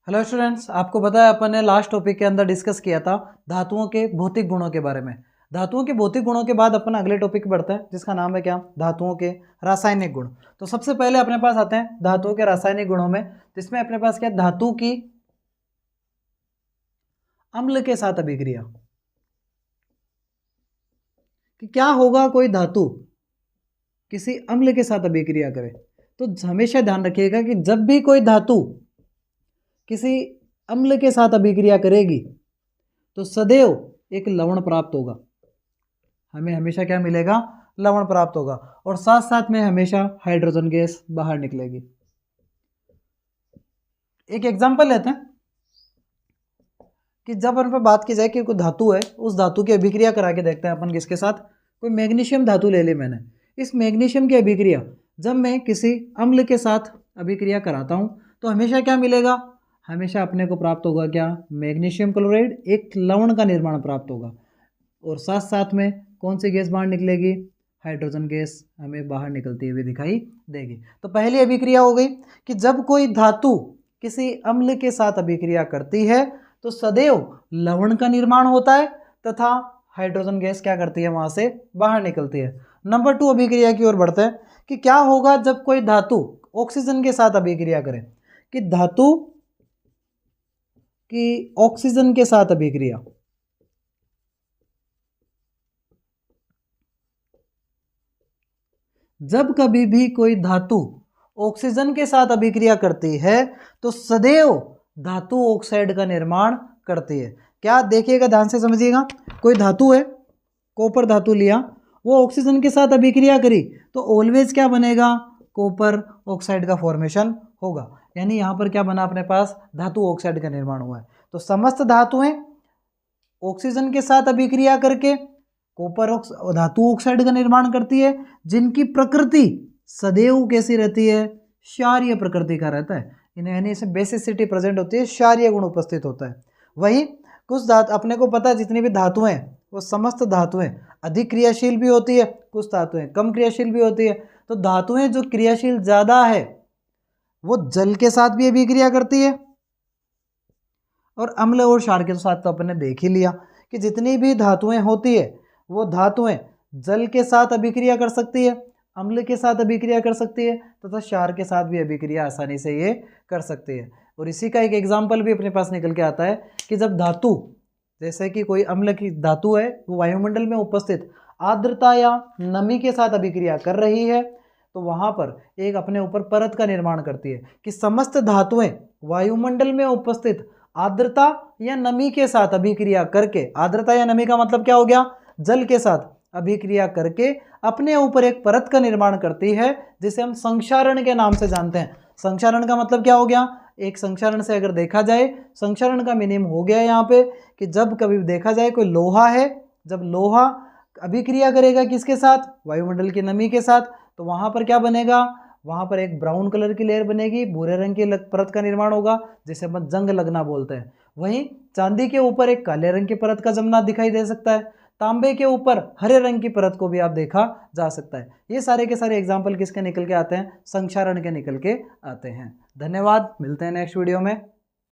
Hello students, आपको पता है अपन ने लास्ट टॉपिक के अंदर डिस्कस किया था धातुओं के भौतिक गुणों के बारे में। धातुओं के भौतिक गुणों के बाद अपन अगले टॉपिक पे बढ़ते हैं जिसका नाम है क्या, धातुओं के रासायनिक गुण। तो सबसे पहले अपने पास आते हैं धातुओं के रासायनिक गुणों में, जिसमें अपने पास क्या, धातु की अम्ल के साथ अभिक्रिया। कि क्या होगा कोई धातु किसी अम्ल के साथ अभिक्रिया करे, तो हमेशा ध्यान रखिएगा कि जब भी कोई धातु किसी अम्ल के साथ अभिक्रिया करेगी तो सदैव एक लवण प्राप्त होगा। हमें हमेशा क्या मिलेगा, लवण प्राप्त होगा, और साथ साथ में हमेशा हाइड्रोजन गैस बाहर निकलेगी। एक एग्जांपल लेते हैं कि जब अपन पर बात की जाए कि कोई धातु है, उस धातु की अभिक्रिया करा के देखते हैं अपन किसके साथ। कोई मैग्नीशियम धातु ले ली मैंने, इस मैग्नीशियम की अभिक्रिया जब मैं किसी अम्ल के साथ अभिक्रिया कराता हूँ तो हमेशा क्या मिलेगा, हमेशा अपने को प्राप्त होगा क्या, मैग्नीशियम क्लोराइड, एक लवण का निर्माण प्राप्त होगा। और साथ साथ में कौन सी गैस बाहर निकलेगी, हाइड्रोजन गैस हमें बाहर निकलती हुई दिखाई देगी। तो पहली अभिक्रिया हो गई कि जब कोई धातु किसी अम्ल के साथ अभिक्रिया करती है तो सदैव लवण का निर्माण होता है तथा हाइड्रोजन गैस क्या करती है, वहाँ से बाहर निकलती है। नंबर 2 अभिक्रिया की ओर बढ़ते हैं कि क्या होगा जब कोई धातु ऑक्सीजन के साथ अभिक्रिया करे। कि धातु कि ऑक्सीजन के साथ अभिक्रिया, जब कभी भी कोई धातु ऑक्सीजन के साथ अभिक्रिया करती है तो सदैव धातु ऑक्साइड का निर्माण करती है। क्या, देखिएगा ध्यान से समझिएगा, कोई धातु है, कॉपर धातु लिया, वो ऑक्सीजन के साथ अभिक्रिया करी तो ऑलवेज क्या बनेगा, कॉपर ऑक्साइड का फॉर्मेशन होगा। यानी यहाँ पर क्या बना, अपने पास धातु ऑक्साइड का निर्माण हुआ है। तो समस्त धातुएं ऑक्सीजन के साथ अभिक्रिया करके कॉपर धातु ऑक्साइड का निर्माण करती है, जिनकी प्रकृति सदैव कैसी रहती है, क्षारीय प्रकृति का रहता है। यानी इसमें बेसिसिटी प्रेजेंट होती है, क्षारीय गुण उपस्थित होता है। वही कुछ धातु अपने को पता है, जितनी भी धातुएं हैं वो समस्त धातुएं अधिक क्रियाशील भी होती है, कुछ धातुएं कम क्रियाशील भी होती है। तो धातुएं जो क्रियाशील ज़्यादा है वो जल के साथ भी अभिक्रिया करती है, और अम्ल और क्षार के साथ तो अपन ने देख ही लिया कि जितनी भी धातुएं होती है वो धातुएं जल के साथ अभिक्रिया कर सकती है, अम्ल के साथ अभिक्रिया कर सकती है तथा क्षार के साथ भी अभिक्रिया आसानी से ये कर सकती है। और इसी का एक एग्जाम्पल भी अपने पास निकल के आता है कि जब धातु, जैसे कि कोई अम्ल की धातु है, वो वायुमंडल में उपस्थित आर्द्रता या नमी के साथ अभिक्रिया कर रही है तो वहाँ पर एक अपने ऊपर परत का निर्माण करती है। कि समस्त धातुएं वायुमंडल में उपस्थित आर्द्रता या नमी के साथ अभिक्रिया करके, आर्द्रता या नमी का मतलब क्या हो गया, जल के साथ अभिक्रिया करके अपने ऊपर एक परत का निर्माण करती है, जिसे हम संक्षारण के नाम से जानते हैं। संक्षारण का मतलब क्या हो गया, एक संक्षारण से अगर देखा जाए, संक्षारण का मीनिंग हो गया यहाँ पे कि जब कभी देखा जाए कोई लोहा है, जब लोहा अभिक्रिया करेगा किसके साथ, वायुमंडल की नमी के साथ, तो वहाँ पर क्या बनेगा, वहाँ पर एक ब्राउन कलर की लेयर बनेगी, भूरे रंग की परत का निर्माण होगा, जिसे हम जंग लगना बोलते हैं। वहीं चांदी के ऊपर एक काले रंग की परत का जमना दिखाई दे सकता है, तांबे के ऊपर हरे रंग की परत को भी आप देखा जा सकता है। ये सारे के सारे एग्जाम्पल किसके निकल के आते हैं, संक्षारण के निकल के आते हैं। धन्यवाद, मिलते हैं नेक्स्ट वीडियो में।